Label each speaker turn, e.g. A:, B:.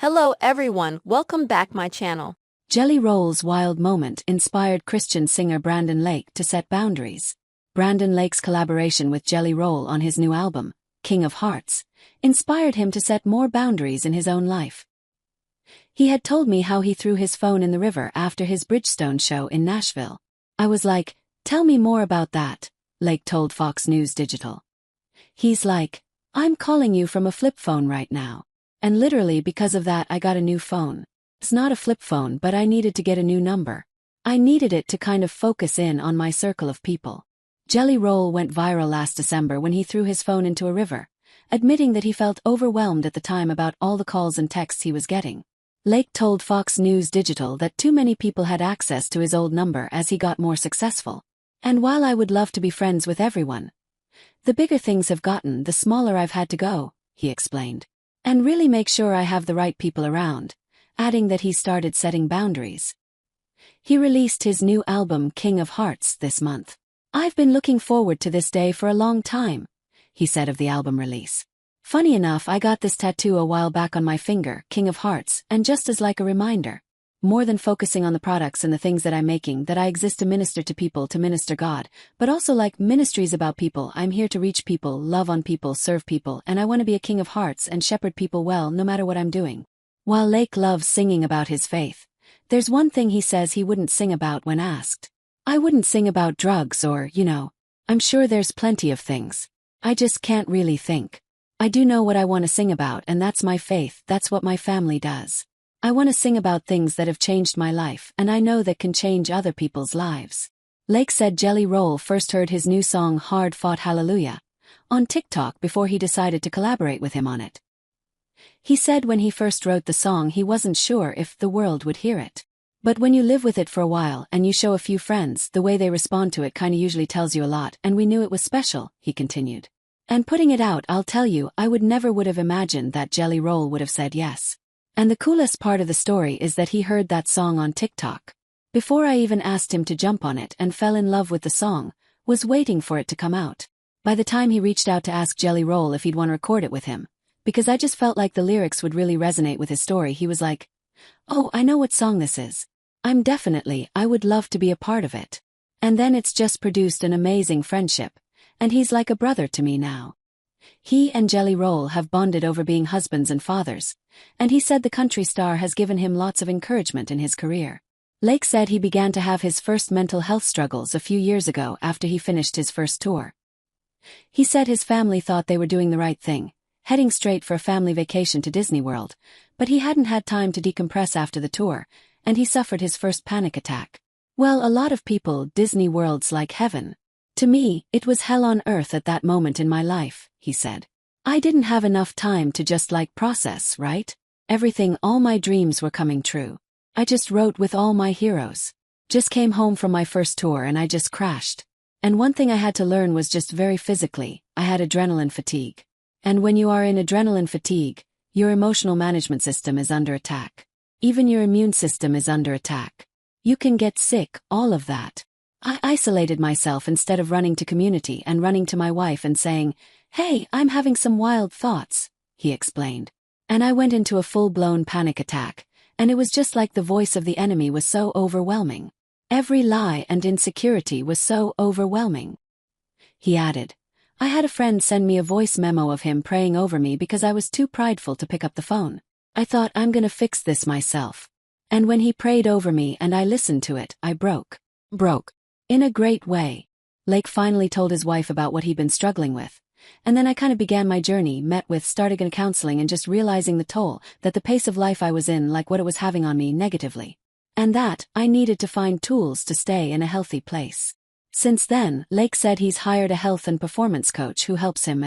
A: Hello everyone, welcome back my channel.
B: Jelly Roll's wild moment inspired Christian singer Brandon Lake to set boundaries. Brandon Lake's collaboration with Jelly Roll on his new album, King of Hearts, inspired him to set more boundaries in his own life. He had told me how he threw his phone in the river after his Bridgestone show in Nashville. I was like, tell me more about that, Lake told Fox News Digital. He's like, I'm calling you from a flip phone right now. And literally because of that I got a new phone. It's not a flip phone, but I needed to get a new number. I needed it to kind of focus in on my circle of people. Jelly Roll went viral last December when he threw his phone into a river, admitting that he felt overwhelmed at the time about all the calls and texts he was getting. Lake told Fox News Digital that too many people had access to his old number as he got more successful. And while I would love to be friends with everyone, the bigger things have gotten, the smaller I've had to go, he explained. And really make sure I have the right people around, adding that he started setting boundaries. He released his new album King of Hearts this month. I've been looking forward to this day for a long time, he said of the album release. Funny enough, I got this tattoo a while back on my finger, King of Hearts, and just as like a reminder, more than focusing on the products and the things that I'm making, that I exist to minister to people, to minister God, but also like ministries about people. I'm here to reach people, love on people, serve people, and I want to be a king of hearts and shepherd people well no matter what I'm doing. While Lake loves singing about his faith, there's one thing he says he wouldn't sing about when asked. I wouldn't sing about drugs or, I'm sure there's plenty of things. I just can't really think. I do know what I want to sing about, and that's my faith. That's what my family does. I want to sing about things that have changed my life, and I know that can change other people's lives. Lake said Jelly Roll first heard his new song Hard Fought Hallelujah on TikTok before he decided to collaborate with him on it. He said when he first wrote the song he wasn't sure if the world would hear it. But when you live with it for a while and you show a few friends, the way they respond to it kinda usually tells you a lot, and we knew it was special, he continued. And putting it out, I'll tell you, I would have imagined that Jelly Roll would have said yes. And the coolest part of the story is that he heard that song on TikTok before I even asked him to jump on it, and fell in love with the song, was waiting for it to come out. By the time he reached out to ask Jelly Roll if he'd want to record it with him, because I just felt like the lyrics would really resonate with his story, he was like, oh, I know what song this is. I would love to be a part of it. And then it's just produced an amazing friendship, and he's like a brother to me now. He and Jelly Roll have bonded over being husbands and fathers, and he said the country star has given him lots of encouragement in his career. Lake said he began to have his first mental health struggles a few years ago after he finished his first tour. He said his family thought they were doing the right thing, heading straight for a family vacation to Disney World, but he hadn't had time to decompress after the tour, and he suffered his first panic attack. Well, a lot of people, Disney World's like heaven. To me, it was hell on earth at that moment in my life, he said. I didn't have enough time to just process, right? Everything, all my dreams were coming true. I just wrote with all my heroes. Just came home from my first tour and I just crashed. And one thing I had to learn was just very physically, I had adrenaline fatigue. And when you are in adrenaline fatigue, your emotional management system is under attack. Even your immune system is under attack. You can get sick, all of that. I isolated myself instead of running to community and running to my wife and saying, hey, I'm having some wild thoughts, he explained. And I went into a full-blown panic attack, and it was just like the voice of the enemy was so overwhelming. Every lie and insecurity was so overwhelming. He added, I had a friend send me a voice memo of him praying over me because I was too prideful to pick up the phone. I thought, I'm gonna fix this myself. And when he prayed over me and I listened to it, I broke. In a great way. Lake finally told his wife about what he'd been struggling with. And then I kind of began my journey, started in counseling and just realizing the toll that the pace of life I was in, like what it was having on me negatively. And that, I needed to find tools to stay in a healthy place. Since then, Lake said he's hired a health and performance coach who helps him